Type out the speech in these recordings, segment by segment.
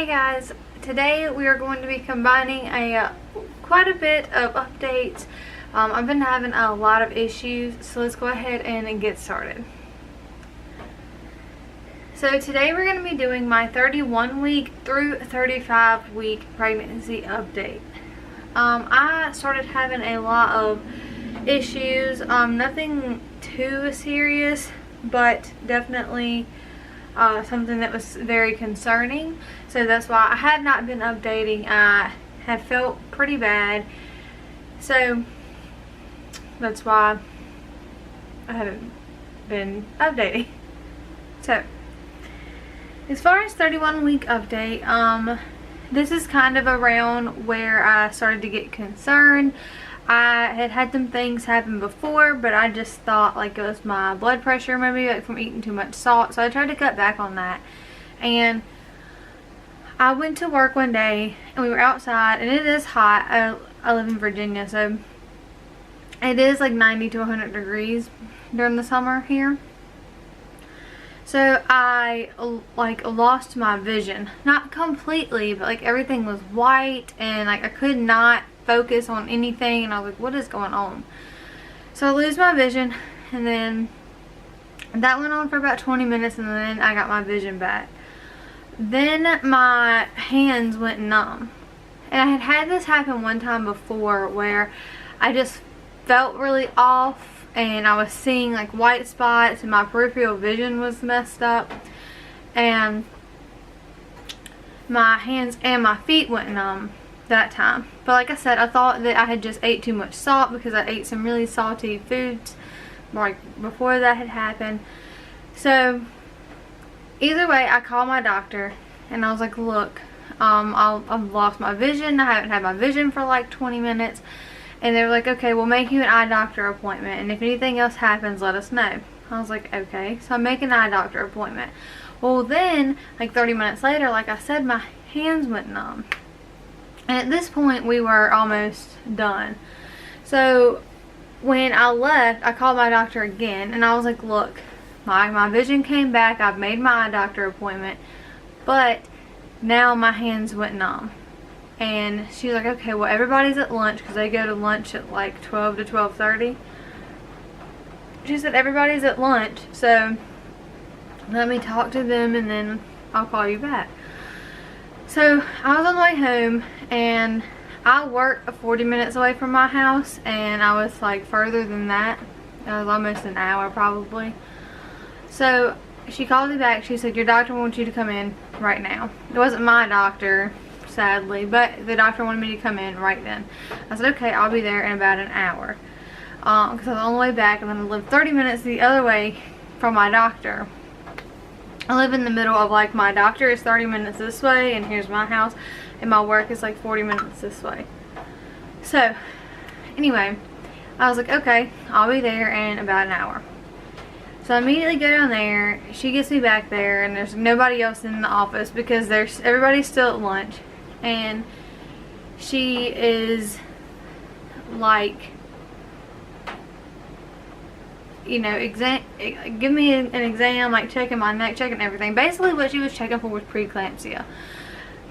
Hey guys, today we are going to be combining quite a bit of updates. I've been having a lot of issues, so let's go ahead and get started. So today we're going to be doing my 31 week through 35 week pregnancy update. I started having a lot of issues, nothing too serious, but definitely something that was very concerning. So that's why I have not been updating. I have felt pretty bad, so that's why I haven't been updating. So as far as 31 week update, this is kind of around where I started to get concerned. I had had some things happen before, but I just thought like it was my blood pressure, maybe like from eating too much salt, so I tried to cut back on that. And I went to work one day and we were outside, and it is hot. I live in Virginia, so it is like 90 to 100 degrees during the summer here. So I like lost my vision, not completely, but like everything was white and like I could not focus on anything, and I was like, what is going on? So I lose my vision, and then that went on for about 20 minutes, and then I got my vision back. Then my hands went numb, and I had had this happen one time before where I just felt really off and I was seeing like white spots and my peripheral vision was messed up, and my hands and my feet went numb that time. But like I said, I thought that I had just ate too much salt because I ate some really salty foods like before that had happened. So either way, I called my doctor and I was like, look, I've lost my vision. I haven't had my vision for like 20 minutes. And they were like, okay, we'll make you an eye doctor appointment, and if anything else happens, let us know. I was like, okay. So I make an eye doctor appointment. Well, then like 30 minutes later, like I said, my hands went numb. And at this point, we were almost done. So when I left, I called my doctor again, and I was like, look, my vision came back. I've made my eye doctor appointment, but now my hands went numb. And she was like, okay, well, everybody's at lunch, because they go to lunch at like 12 to 12:30. She said, everybody's at lunch, so let me talk to them and then I'll call you back. So I was on the way home, and I work 40 minutes away from my house, and I was like further than that. I was almost an hour probably. So she called me back. She said, your doctor wants you to come in right now. It wasn't my doctor, sadly, but the doctor wanted me to come in right then. I said, okay, I'll be there in about an hour, because I was on the way back, and then I live 30 minutes the other way from my doctor. I live in the middle of like, my doctor is 30 minutes this way, and here's my house, and my work is like 40 minutes this way. So anyway, I was like, okay, I'll be there in about an hour. So I immediately go down there. She gets me back there, and there's nobody else in the office because everybody's still at lunch. And she is like, you know, give me an exam, like checking my neck, checking everything. Basically what she was checking for was preeclampsia.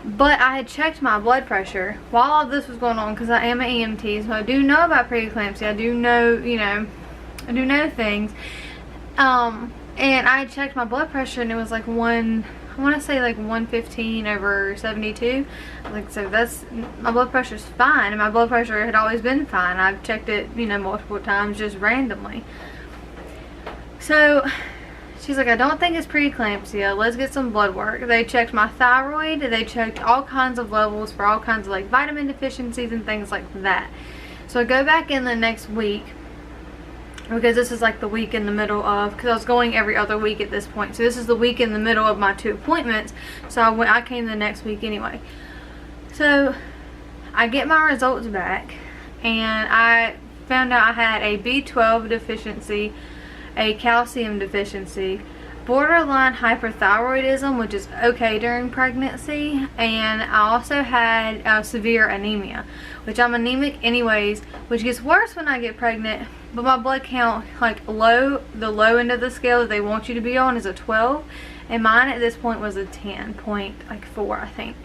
But I had checked my blood pressure while all this was going on, because I am an EMT, so I do know about preeclampsia. I do know, you know, I do know things. And I had checked my blood pressure, and it was like I want to say like 115/72. Like, so that's, my blood pressure's fine, and my blood pressure had always been fine. I've checked it, you know, multiple times just randomly. So she's like, I don't think it's preeclampsia. Let's get some blood work. They checked my thyroid. They checked all kinds of levels for all kinds of like vitamin deficiencies and things like that. So I go back in the next week, because this is like the week in the middle of, because I was going every other week at this point. So this is the week in the middle of my 2 appointments. So I came the next week anyway. So I get my results back, and I found out I had a B12 deficiency, a calcium deficiency, borderline hyperthyroidism, which is okay during pregnancy, and I also had severe anemia, which I'm anemic anyways, which gets worse when I get pregnant. But my blood count, like the low end of the scale that they want you to be on is a 12, and mine at this point was a 10.4, I think.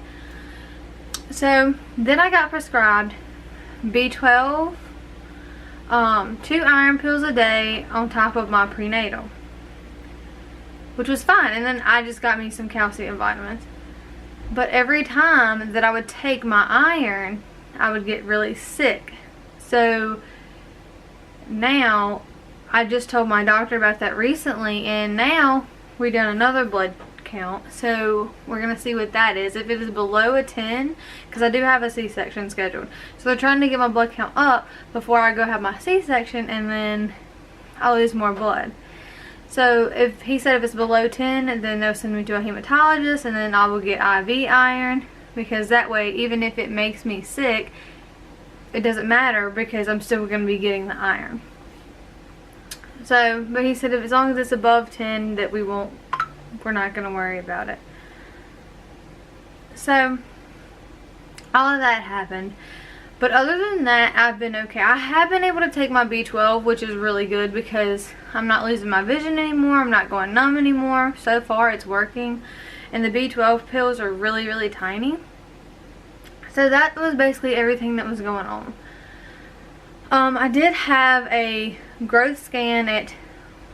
So then I got prescribed B12, 2 iron pills a day on top of my prenatal, which was fine. And then I just got me some calcium vitamins. But every time that I would take my iron, I would get really sick. So now, I just told my doctor about that recently, and now we've done another blood count. So we're going to see what that is. If it is below a 10, because I do have a C-section scheduled. So they're trying to get my blood count up before I go have my C-section, and then I'll lose more blood. So if he said if it's below 10, then they'll send me to a hematologist, and then I will get IV iron, because that way, even if it makes me sick, it doesn't matter, because I'm still going to be getting the iron. So, but he said as long as it's above 10, that we're not going to worry about it. So all of that happened. But other than that, I've been okay. I have been able to take my B12, which is really good, because I'm not losing my vision anymore. I'm not going numb anymore. So far, it's working. And the B12 pills are really, really tiny. So that was basically everything that was going on. I did have a growth scan at,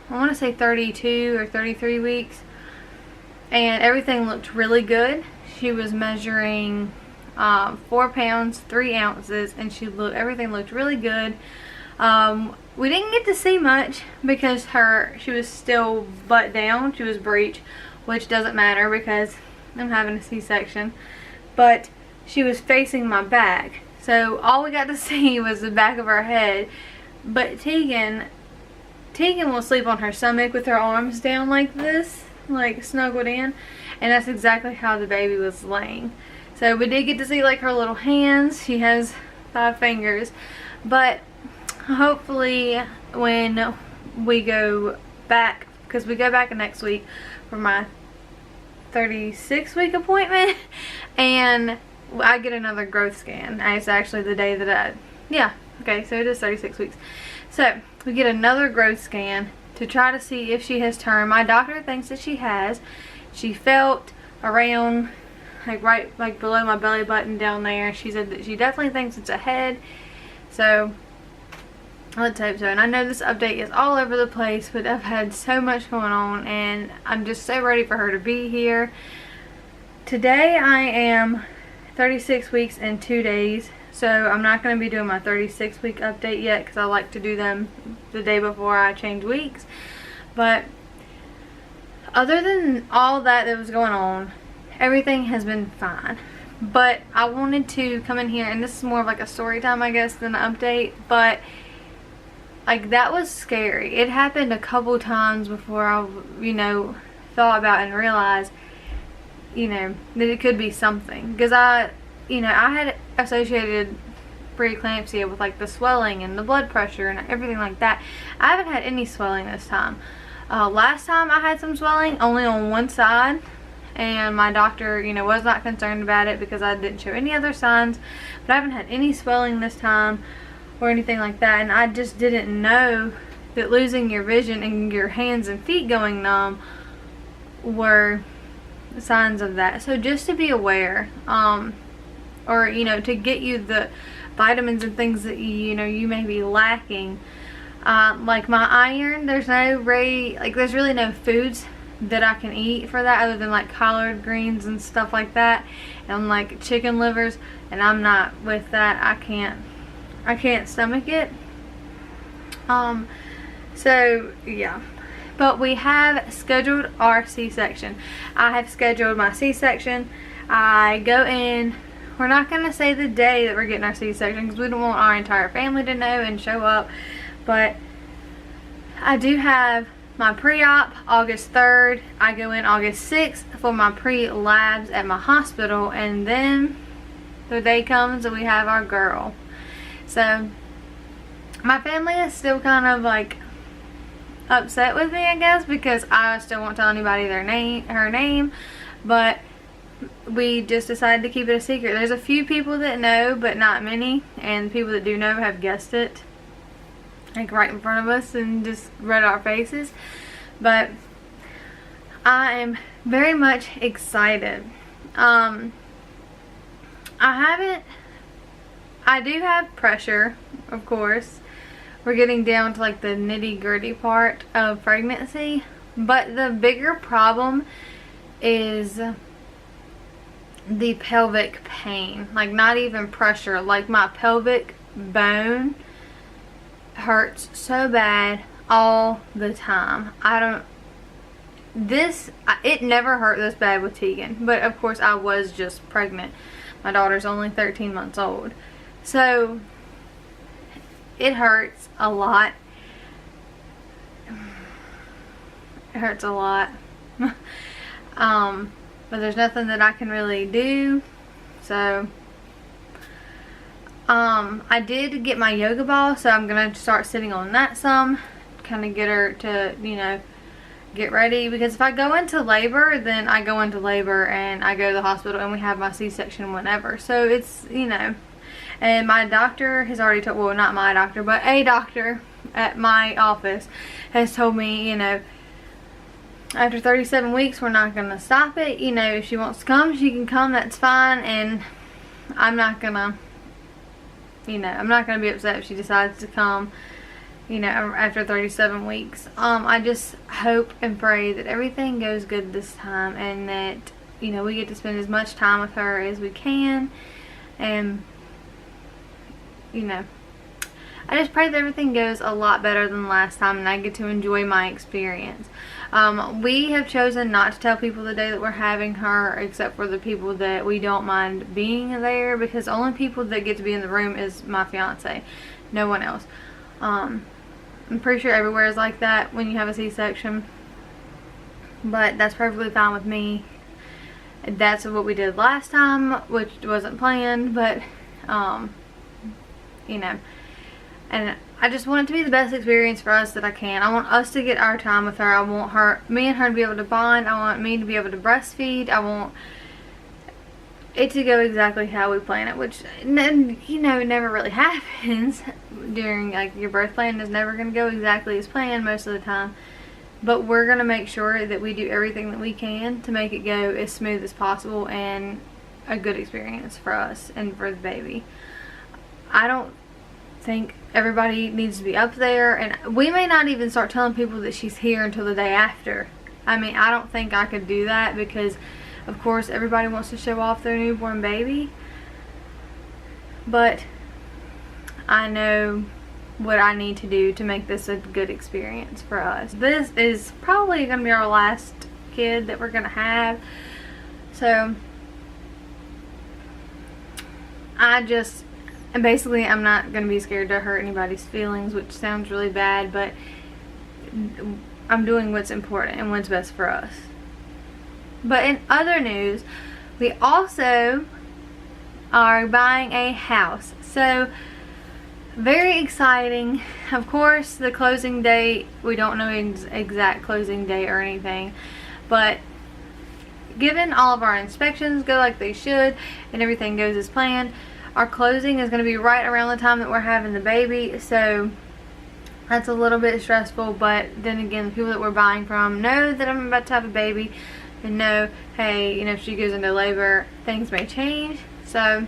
I want to say 32 or 33 weeks. And everything looked really good. She was measuring 4 pounds, 3 ounces, and everything looked really good. We didn't get to see much because she was still butt down. She was breech, which doesn't matter because I'm having a C-section. But she was facing my back, so all we got to see was the back of her head. But Tegan will sleep on her stomach with her arms down like this, like snuggled in, and that's exactly how the baby was laying. So we did get to see like her little hands. She has 5 fingers. But hopefully when we go back, because we go back next week for my 36-week appointment, and I get another growth scan. It's actually the day that so it is 36 weeks. So we get another growth scan to try to see if she has turned. My doctor thinks that she has. She felt around right below my belly button down there. She said that she definitely thinks it's a head. So let's hope so. And I know this update is all over the place, but I've had so much going on, and I'm just so ready for her to be here. Today I am 36 weeks and 2 days, so I'm not going to be doing my 36-week update yet, because I like to do them the day before I change weeks. But other than all that was going on, everything has been fine. But I wanted to come in here, and this is more of like a story time, I guess, than an update. But like, that was scary. It happened a couple times before I, thought about and realized, that it could be something. Because I had associated preeclampsia with like the swelling and the blood pressure and everything like that. I haven't had any swelling this time. Last time I had some swelling, only on one side. And my doctor, was not concerned about it because I didn't show any other signs. But I haven't had any swelling this time or anything like that. And I just didn't know that losing your vision and your hands and feet going numb were signs of that. So just to be aware, or to get you the vitamins and things that you may be lacking. Like my iron, there's really no foods that I can eat for that other than like collard greens and stuff like that, and like chicken livers, and I'm not with that. I can't stomach it. So yeah, but we have scheduled our C-section. I have scheduled my C-section. I go in, we're not going to say the day that we're getting our C-section because we don't want our entire family to know and show up, but I do have my pre-op August 3rd. I go in August 6th for my pre-labs at my hospital, and then the day comes and we have our girl. So my family is still kind of like upset with me, I guess, because I still won't tell anybody her name, but we just decided to keep it a secret. There's a few people that know, but not many, and the people that do know have guessed it like right in front of us and just read our faces. But I am very much excited. I do have pressure, of course. We're getting down to like the nitty-gritty part of pregnancy, but the bigger problem is the pelvic pain. Like, not even pressure, like my pelvic bone hurts so bad all the time. It never hurt this bad with Tegan, but of course I was just pregnant. My daughter's only 13 months old, so it hurts a lot. It hurts a lot. But there's nothing that I can really do. So I did get my yoga ball, so I'm gonna start sitting on that some, kind of get her to, you know, get ready, because if I go into labor, then I go into labor and I go to the hospital and we have my C-section whenever. So it's, you know, and my doctor has already told, well, not my doctor, but a doctor at my office has told me, you know, after 37 weeks we're not gonna stop it. You know, if she wants to come, she can come, that's fine, and I'm not gonna, you know, I'm not gonna be upset if she decides to come, you know, after 37 weeks. I just hope and pray that everything goes good this time, and that, you know, we get to spend as much time with her as we can, and, you know, I just pray that everything goes a lot better than last time and I get to enjoy my experience. We have chosen not to tell people the day that we're having her, except for the people that we don't mind being there, because the only people that get to be in the room is my fiance, no one else. I'm pretty sure everywhere is like that when you have a C-section, but that's perfectly fine with me. That's what we did last time, which wasn't planned, but you know, and I just want it to be the best experience for us that I can. I want us to get our time with her. I want me and her to be able to bond. I want me to be able to breastfeed. I want it to go exactly how we plan it, which, you know, never really happens. During, like, your birth plan is never going to go exactly as planned most of the time. But we're going to make sure that we do everything that we can to make it go as smooth as possible and a good experience for us and for the baby. I don't think everybody needs to be up there, and we may not even start telling people that she's here until the day after. I mean, I don't think I could do that, because of course everybody wants to show off their newborn baby, but I know what I need to do to make this a good experience for us. This is probably gonna be our last kid that we're gonna have, so and basically, I'm not going to be scared to hurt anybody's feelings, which sounds really bad, but I'm doing what's important and what's best for us. But in other news, we also are buying a house. So, very exciting. Of course, the closing date, we don't know exact closing date or anything, but given all of our inspections go like they should and everything goes as planned, our closing is going to be right around the time that we're having the baby, so that's a little bit stressful. But then again, the people that we're buying from know that I'm about to have a baby and know, hey, you know, if she goes into labor, things may change, so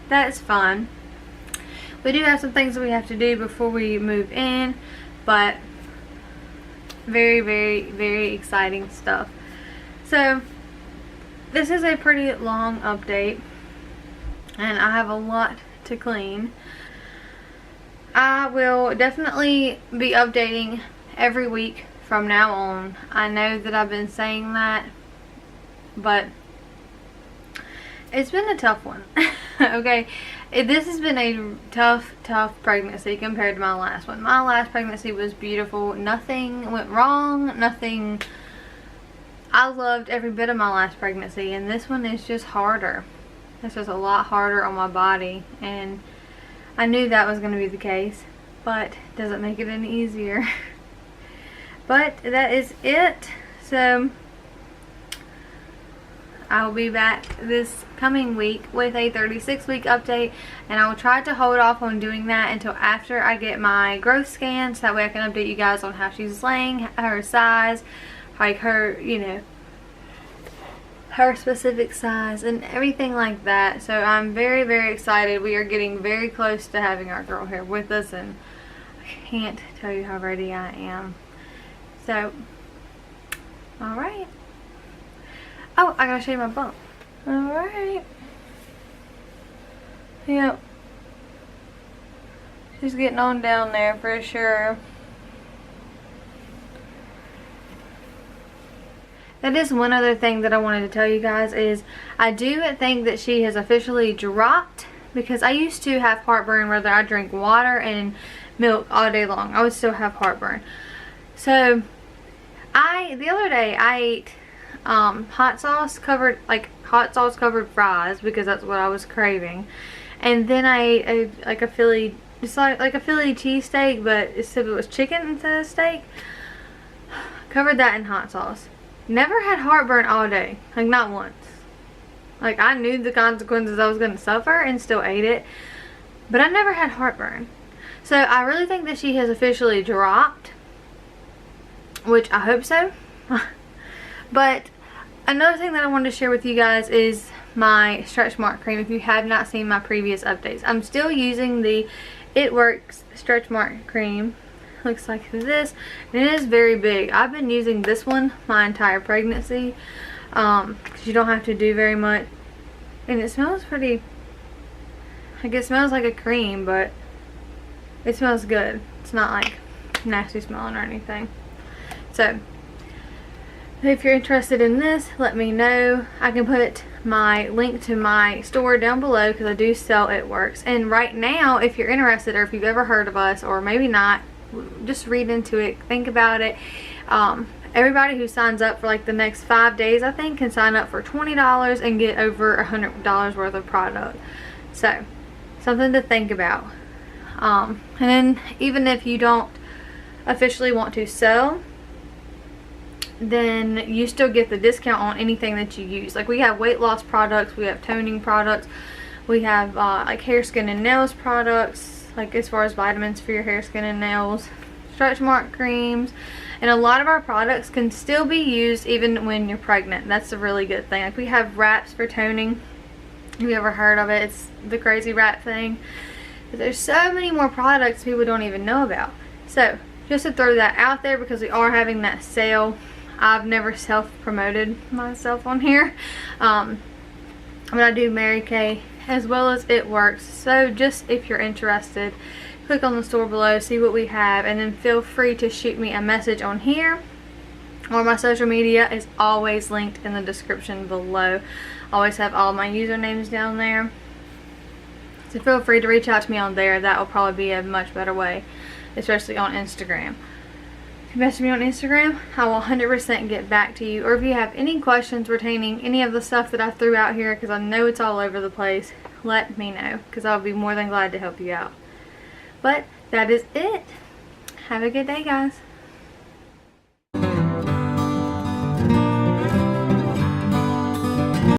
that's fun. We do have some things that we have to do before we move in, but very, very, very exciting stuff. So this is a pretty long update, and I have a lot to clean. I will definitely be updating every week from now on. I know that I've been saying that, but it's been a tough one. Okay, this has been a tough pregnancy compared to my last one. My last pregnancy was beautiful. Nothing went wrong. Nothing. I loved every bit of my last pregnancy, and this one is just harder. This was a lot harder on my body, and I knew that was going to be the case, but it doesn't make it any easier. But that is it. So I'll be back this coming week with a 36-week update, and I will try to hold off on doing that until after I get my growth scan, so that way I can update you guys on how she's laying, her size, like her, you know, her specific size and everything like that. So I'm very, very excited. We are getting very close to having our girl here with us, and I can't tell you how ready I am. So, alright. Oh, I gotta show you my bump. Alright. Yep. She's getting on down there for sure. That is one other thing that I wanted to tell you guys is I do think that she has officially dropped, because I used to have heartburn whether I drink water and milk all day long. I would still have heartburn. So the other day I ate hot sauce covered fries because that's what I was craving, and then I ate a Philly, it's like a Philly cheesesteak, but except it was chicken instead of steak. Covered that in hot sauce. Never had heartburn all day, like not once. Like I knew the consequences I was going to suffer and still ate it, but I never had heartburn. So I really think that she has officially dropped, which I hope so. But another thing that I wanted to share with you guys is my stretch mark cream. If you have not seen my previous updates, I'm still using the It Works stretch mark cream. Looks like this, and it is very big. I've been using this one my entire pregnancy because you don't have to do very much, and it smells pretty, like it smells like a cream, but it smells good. It's not like nasty smelling or anything. So if you're interested in this, let me know. I can put my link to my store down below because I do sell It Works. And right now, if you're interested, or if you've ever heard of us, or maybe not, just read into it, think about it. Everybody who signs up for like the next 5 days, I think, can sign up for $20 and get over $100 worth of product. So something to think about. And then even if you don't officially want to sell, then you still get the discount on anything that you use. Like we have weight loss products, we have toning products, we have like hair, skin, and nails products, like as far as vitamins for your hair, skin, and nails, stretch mark creams, and a lot of our products can still be used even when you're pregnant. That's a really good thing. Like we have wraps for toning. Have you ever heard of it? It's the crazy wrap thing. But there's so many more products people don't even know about. So just to throw that out there, because we are having that sale. I've never self-promoted myself on here, but I do Mary Kay as well as It Works. So just if you're interested, click on the store below, see what we have, and then feel free to shoot me a message on here, or my social media is always linked in the description below. I always have all my usernames down there, so feel free to reach out to me on there. That will probably be a much better way, especially on Instagram. If you message me on Instagram, I will 100% get back to you. Or if you have any questions pertaining any of the stuff that I threw out here, because I know it's all over the place, let me know, because I'll be more than glad to help you out. But that is it. Have a good day, guys.